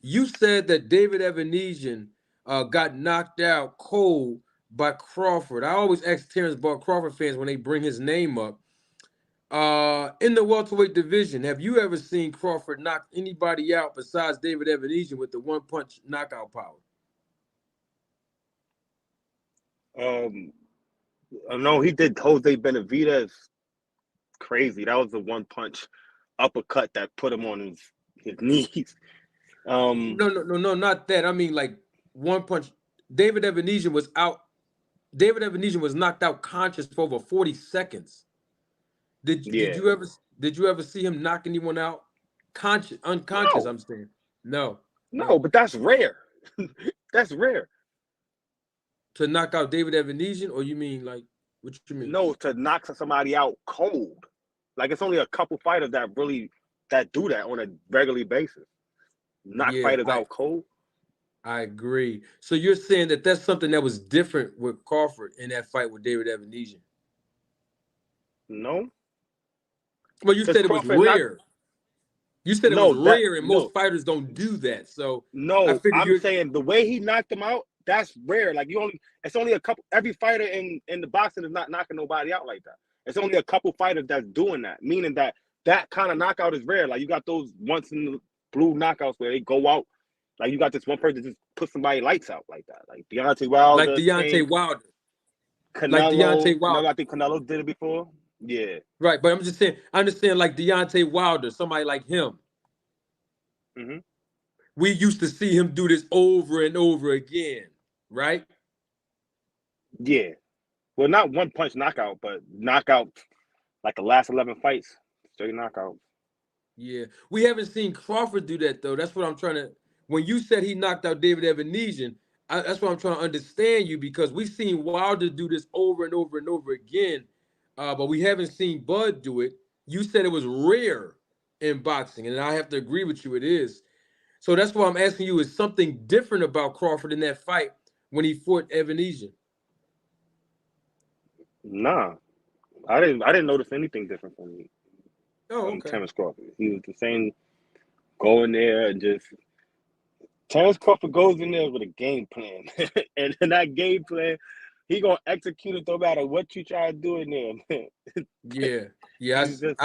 You said that David Evanesian got knocked out cold by Crawford. I always ask Terrence Ball Crawford fans when they bring his name up. In the welterweight division, have you ever seen Crawford knock anybody out besides David Evanesian with the one punch knockout power? Um, no, he did Jose Benavidez crazy. That was the one punch uppercut that put him on his knees. Um, No, not that. I mean, like one punch. David Evanesian was out. David Evanesian was knocked out conscious for over 40 seconds. Did yeah, you ever did you ever see him knock anyone out conscious unconscious? no, I'm saying no, no, no. but that's rare. That's rare. To knock out David Evanesian, or you mean like what you mean? No, to knock somebody out cold. Like it's only a couple fighters that really that do that on a regular basis. Knock Yeah, fighters out cold. I agree. So you're saying that that's something that was different with Crawford in that fight with David Evanesian. No, Well, you because said it was Crawford not. rare. You said it was No, that rare, and most no, fighters don't do that. So I no. figured I'm you're saying the way he knocked him out. That's rare. Like you only. It's only a couple. Every fighter in the boxing is not knocking nobody out like that. It's only a couple fighters that's doing that. Meaning that that kind of knockout is rare. Like you got those once in the blue knockouts where they go out. Like you got this one person just put somebody lights out like that. Like Deontay like Wilder, Tank, Deontay Wilder, like Canelo. Deontay Remember, Wilder. I think Canelo did it before. Yeah. Right, but I'm just saying, I understand like Deontay Wilder, somebody like him. Hmm. We used to see him do this over and over again, right? Yeah. Well, not one punch knockout, but knockout like the last 11 fights, straight knockout. Yeah. We haven't seen Crawford do that though. That's what I'm trying to. When you said he knocked out David Evanesian, that's what I'm trying to understand you because we've seen Wilder do this over and over and over again, but we haven't seen Bud do it. You said it was rare in boxing, and I have to agree with you. It is. So that's why I'm asking you: is something different about Crawford in that fight when he fought Evanesian? Nah, I didn't notice anything different Oh, from okay. Terrence Crawford. He was the same, going there and just Terrence Crawford goes in there with a game plan, and in that game plan, he gonna execute it no matter what you try to do in there. Yeah, yeah, He's just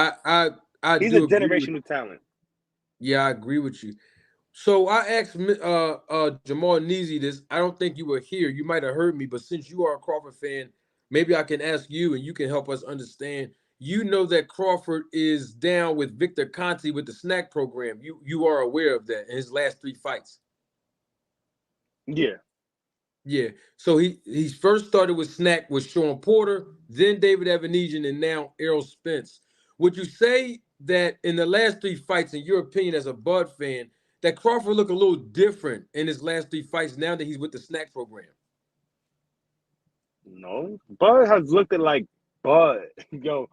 I he's a do agree with. generational talent. Yeah, I agree with you. So I asked Jamal Neasy this. I don't think you were here. You might have heard me, but since you are a Crawford fan, maybe I can ask you, and you can help us understand. You know that Crawford is down with Victor Conte with the snack program. You are aware of that in his last three fights. Yeah, Yeah. So he first started with Snack with Sean Porter, then David Evanesian, and now Errol Spence. Would you say that in the last three fights, in your opinion, as a Bud fan, that Crawford looked a little different in his last three fights now that he's with the Snack program? no, Bud has looked at like Bud. Yo,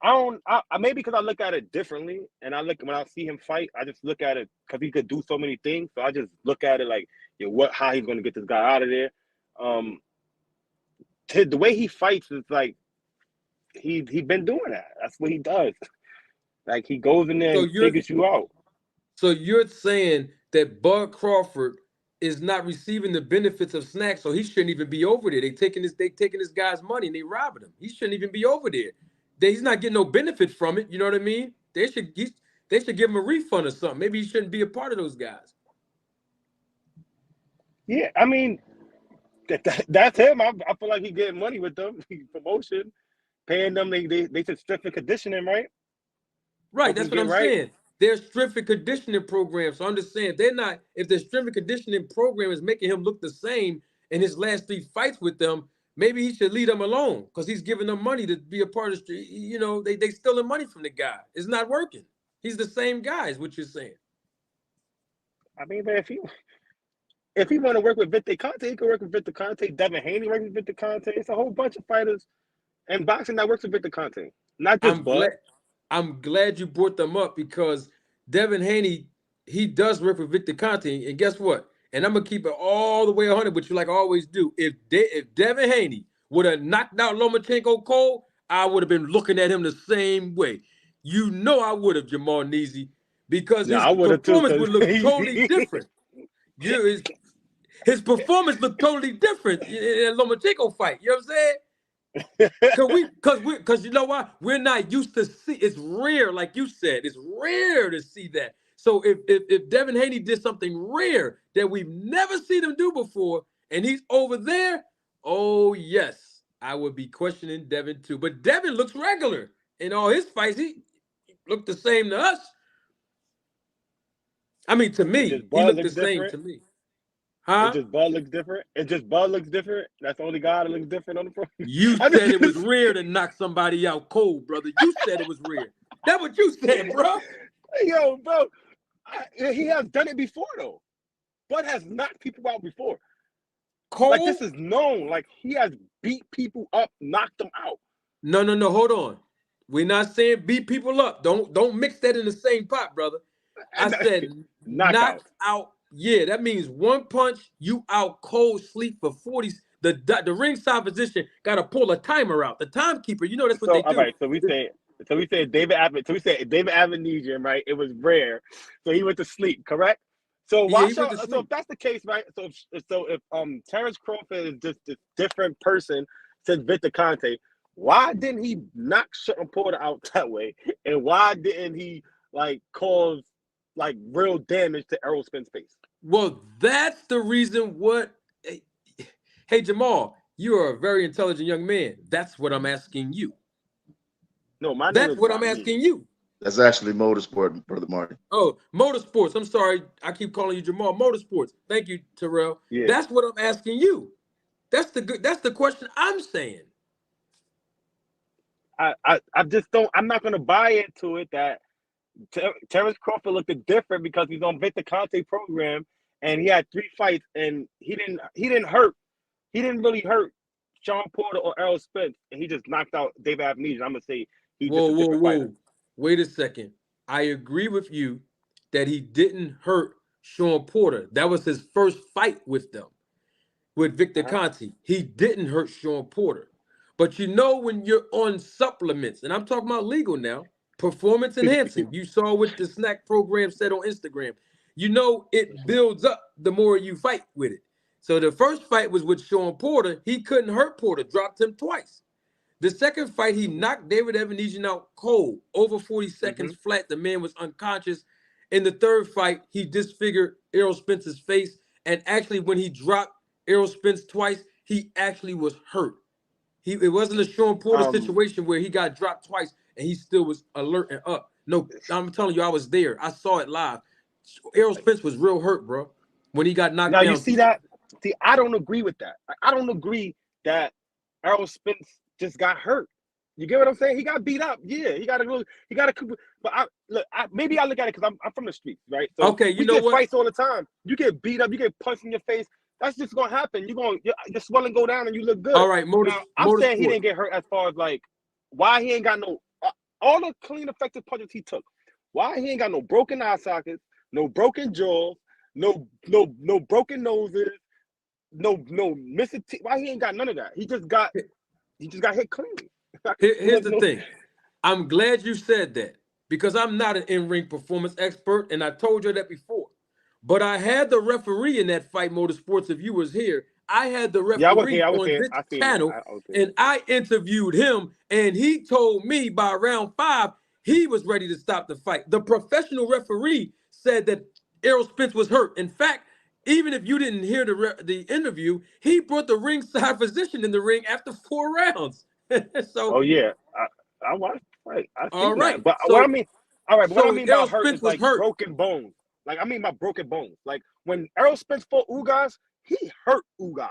I don't. Maybe because I look at it differently, and I look when I see him fight, I just look at it because he could do so many things. So I just look at it like, yo, how he's going to get this guy out of there. Um, the way he fights is like he been doing that. That's what he does. Like he goes in there So and you're figures you out. so you're saying that Bud Crawford is not receiving the benefits of Snack, so he shouldn't even be over there. They taking this guy's money and they robbing him. He shouldn't even be over there. He's not getting no benefit from it. You know what I mean? They should give him a refund or something. Maybe he shouldn't be a part of those guys. Yeah, I mean that's him. I feel like he getting money with them, promotion, paying them. They should strength and conditioning, right? Right, Help that's him what get I'm right. saying. There's strength and conditioning programs. So understand if they're not, if the strength and conditioning program is making him look the same in his last three fights with them, maybe he should leave them alone because he's giving them money to be a part of. They stealing money from the guy. It's not working. He's the same guy, is what you're saying. I mean, man, if he want to work with Victor Conte, he can work with Victor Conte. Devin Haney works with Victor Conte. It's a whole bunch of fighters in boxing that works with Victor Conte, not just I'm Bud. glad. I'm glad you brought them up because Devin Haney, he does work with Victor Conte, and guess what? And I'm gonna keep it all the way 100 with you, like I always do. If Devin Haney would have knocked out Lomachenko cold, I would have been looking at him the same way. You know I would have, Jamal Neasy, because Yeah, his I would have too, performance cause would look totally different. his performance looked totally different in a Lomachenko fight. You know what I'm saying? Because you know why? We're not used to see. It's rare, like you said. It's rare to see that. So if Devin Haney did something rare that we've never seen him do before, and he's over there, oh yes, I would be questioning Devin too. But Devin looks regular in all his fights. He looked the same to us. I mean, to It me, just he Bud looked the looks same different. to me. It Huh? just Bud looks different. It just Bud looks different. That's the only guy that looks different on the front. You I said it was just rare to knock somebody out cold, brother. You said it was rare. That's what you said, bro. yo, bro. He has done it before though. Bud has knocked people out before. Like Cold? this is known. Like he has beat people up, knocked them out. No. Hold on. We're not saying beat people up. Don't mix that in the same pot, brother. I said knock Knockout. out. Yeah, that means one punch, you out cold sleep for 40. The ringside position got to pull a timer out. The timekeeper, you know that's what So they all do. right, we said David Abbott. So we said David Avenesian, right? It was rare, so he went to sleep. Correct. So Yeah, why he should went to so if sleep. that's the case, right? So if Terrence Crawford is just this different person since Victor Conte, why didn't he knock Sean Porter out that way? And why didn't he like cause like real damage to Errol Spence face? Well, that's the reason what. Hey, Jamal, you are a very intelligent young man. That's what I'm asking you. No, my name That's is what I'm Ramin. asking you. That's actually motorsport, Brother Marty. Oh, motorsports. I'm sorry. I keep calling you Jamal. Motorsports. Thank you, Terrell. Yeah. That's what I'm asking you. That's the question I'm saying. I just don't. I'm not gonna buy into it that Terrence Crawford looked different because he's on Victor Conte program and he had 3 fights and he didn't really hurt Sean Porter or Errol Spence and he just knocked out David Avenesian. I'm gonna say he's just a different fighter. Whoa. Wait a second. I agree with you that he didn't hurt Sean Porter. That was his first fight with them, with Victor Uh-huh. Conte. He didn't hurt Sean Porter. But you know, when you're on supplements, and I'm talking about legal now, performance enhancing, you saw what the snack program said on Instagram. You know, it builds up the more you fight with it. So the first fight was with Sean Porter. He couldn't hurt Porter, dropped him twice. The second fight, he knocked David Evanesian out cold, over 40 seconds flat. The man was unconscious. In the third fight, he disfigured Errol Spence's face. And actually, when he dropped Errol Spence twice, he actually was hurt. It wasn't a Sean Porter um, situation where he got dropped twice and he still was alert and up. No, I'm telling you, I was there. I saw it live. Errol Spence was real hurt, bro, when he got knocked Now you down. see that? See, I don't agree with that. I don't agree that Errol Spence just got hurt. You get what I'm saying? He got beat up. Yeah, he got to go. He got to. But maybe I look at it because I'm from the streets, right? So Okay, you we know get what? fights all the time. You get beat up. You get punched in your face. That's just gonna happen. Your swelling go down and you look good. All right, Now I'm saying he motorsport. didn't get hurt as far as like why he ain't got no all the clean effective punches he took. Why he ain't got no broken eye sockets, no broken jaws, no broken noses, no missing teeth. Why he ain't got none of that? He just got hit clean. Here's the thing. I'm glad you said that because I'm not an in-ring performance expert, and I told you that before. But I had the referee in that fight, Motorsports. If you was here, I had the Yeah, I was referee here. I was on here. this I seen it. channel, I was here. and I interviewed him, and he told me by round 5 he was ready to stop the fight. The professional referee said that Errol Spence was hurt. In fact, even if you didn't hear the interview, he brought the ringside physician in the ring after 4 rounds. Oh So, yeah, I watched. Right, I all seen that. right. But what I mean, all right. But what I So mean by Errol hurt Spence is was like hurt. broken bones. Like I mean by broken bones. Like when Errol Spence fought Ugas, he hurt Ugas.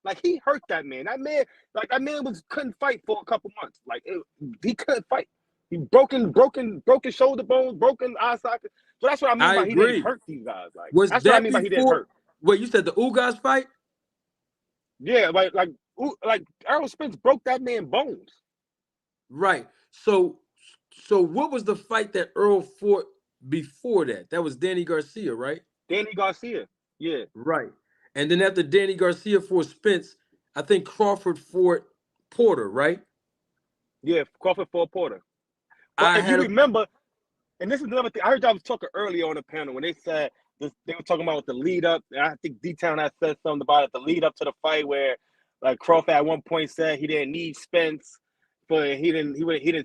Like he hurt that man. That man couldn't fight for a couple months. He couldn't fight. He broken shoulder bones, broken eye socket. So that's what I mean I by he didn't agree. hurt these guys. Like Was that's what I that mean by he didn't before? hurt. What you said, the Ugas fight? Yeah, like Errol Spence broke that man bones. Right. So what was the fight that Earl fought before that? That was Danny Garcia, right? Danny Garcia. Yeah. Right. And then after Danny Garcia fought Spence, I think Crawford fought Porter, right? Yeah, Crawford fought Porter. But I if you had a remember, and this is another thing, I heard y'all was talking earlier on the panel when they said they were talking about the lead up. I think D-Town had said something about it, the lead up to the fight where like Crawford at one point said he didn't need Spence, but he didn't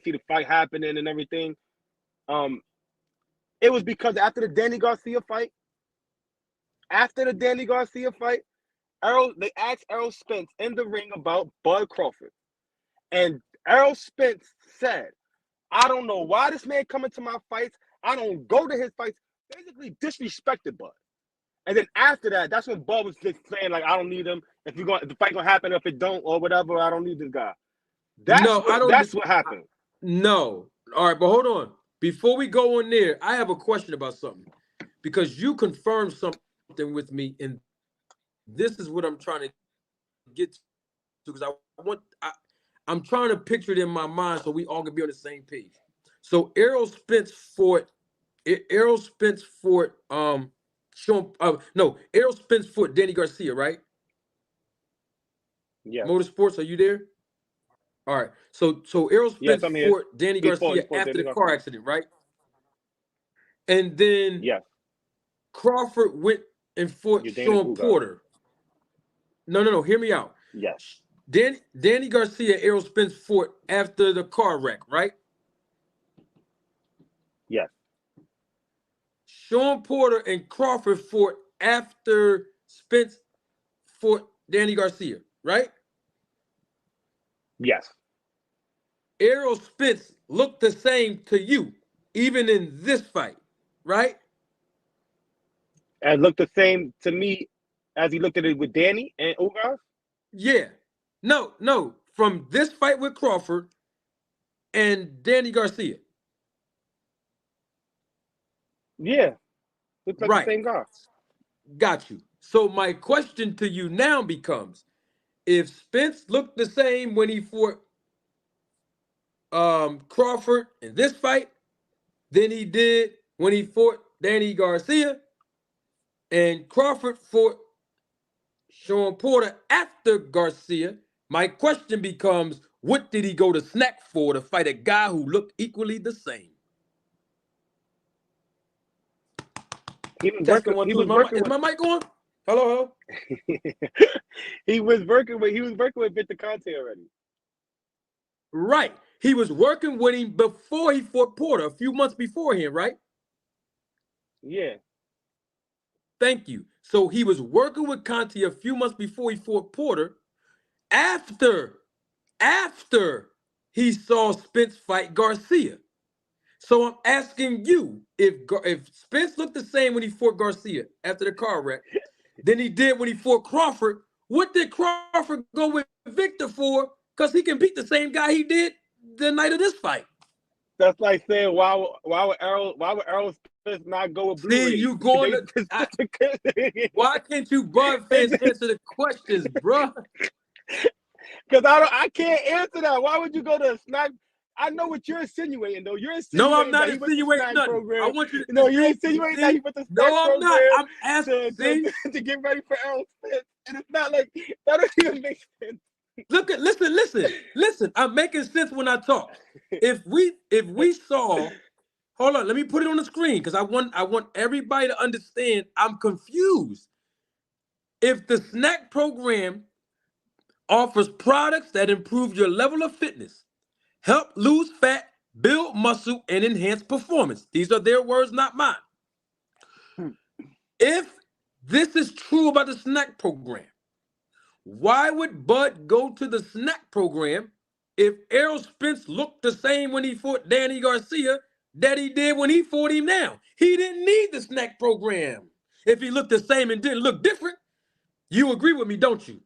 see the fight happening and everything. It was because after the Danny Garcia fight, they asked Errol Spence in the ring about Bud Crawford. And Errol Spence said, I don't know why this man coming to my fights. I don't go to his fights. Basically disrespected Bud. And then after that, that's when Bud was just saying, like, I don't need him. If the fight gonna happen, if it don't or whatever, I don't need this guy. That's what happened. No. All right, but hold on. Before we go on there, I have a question about something. Because you confirmed something with me, and this is what I'm trying to get to. Because I'm trying to picture it in my mind so we all can be on the same page. So Errol Spence fought Errol Spence fought Danny Garcia, right? Yeah. Motorsports, are you there? All right. So Errol Spence fought Danny Garcia after the car accident, right? And then Crawford went and fought Sean Porter. No. Hear me out. Yes. Danny Garcia, Errol Spence fought after the car wreck, right? Yes. Sean Porter and Crawford fought after Spence fought Danny Garcia, right? Yes. Errol Spence looked the same to you, even in this fight, right? And looked the same to me as he looked at it with Danny and Ugas? Yeah. No. From this fight with Crawford and Danny Garcia. Yeah. Looks like the same guy. Got you. So my question to you now becomes, if Spence looked the same when he fought Crawford in this fight than he did when he fought Danny Garcia, and Crawford fought Sean Porter after Garcia, my question becomes, what did he go to snack for to fight a guy who looked equally the same? Is my mic on? Hello. He was working with Victor Conte already. Right. He was working with him before he fought Porter, a few months beforehand, right? Yeah. Thank you. So he was working with Conte a few months before he fought Porter, after he saw Spence fight Garcia. So I'm asking you, if Spence looked the same when he fought Garcia after the car wreck than he did when he fought Crawford, what did Crawford go with Victor for? Because he can beat the same guy he did the night of this fight. That's like saying, why would Errol Spence not go with Blue See, Rays? you going to... Why can't you Bud fans answer the questions, bro? Because I can't answer that. Why would you go to a snack? I know what you're insinuating, though. You're insinuating no, I'm not that insinuating nothing. Program. I want you to you're insinuating that he went to snack program. No, I'm not. I'm asking to get ready for Errol Spence. And it's not like that doesn't even make sense. Listen. I'm making sense when I talk. If we saw, hold on, let me put it on the screen because I want everybody to understand I'm confused. If the snack program offers products that improve your level of fitness, help lose fat, build muscle, and enhance performance. These are their words, not mine. If this is true about the snack program, why would Bud go to the snack program if Errol Spence looked the same when he fought Danny Garcia that he did when he fought him now? He didn't need the snack program. If he looked the same and didn't look different, you agree with me, don't you?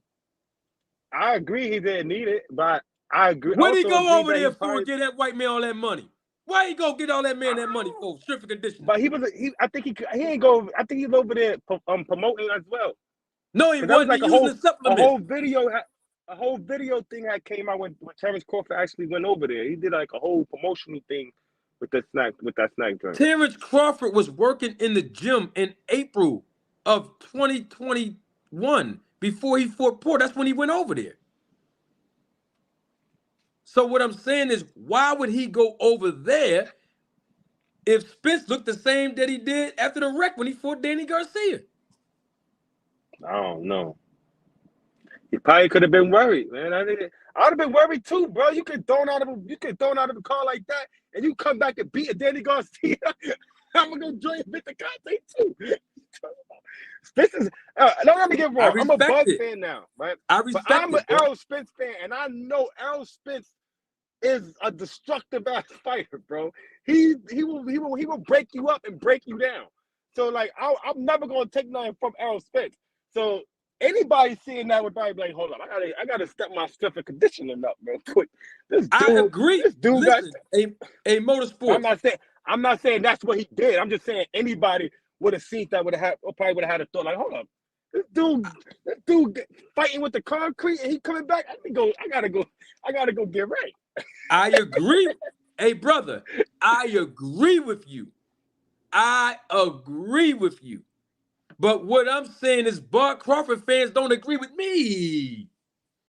I agree he didn't need it, but I agree. Where'd he go over there for get that white man all that money? Why he go get all that man that money for strength and conditioning? But I think he ain't go. I think he's over there promoting as well. No, he wasn't. Like using supplements. A whole video thing had came out when Terrence Crawford actually went over there. He did like a whole promotional thing with that snack drink. Terrence Crawford was working in the gym in April of 2021 before he fought Porter. That's when he went over there. So what I'm saying is, why would he go over there if Spence looked the same that he did after the wreck when he fought Danny Garcia. I don't know. He probably could have been worried, man. I'd have been worried too, bro. You could thrown out of a car like that, and you come back and beat a Danny Garcia. I'm gonna go join Victor Conte too. This is don't let me get wrong. I'm a Buzz fan now, right? But I'm an Errol Spence fan, and I know Errol Spence is a destructive ass fighter, bro. He will break you up and break you down. So like I'm never gonna take nothing from Errol Spence. So anybody seeing that would probably be like, hold up, I gotta step my strength and conditioning up real quick. I agree. This dude Listen, a motorsport. I'm not saying that's what he did. I'm just saying anybody would have seen that probably would have had a thought like, hold up, this dude fighting with the concrete and he coming back. I gotta go get right. I agree. Hey, brother, I agree with you. But what I'm saying is Crawford fans don't agree with me.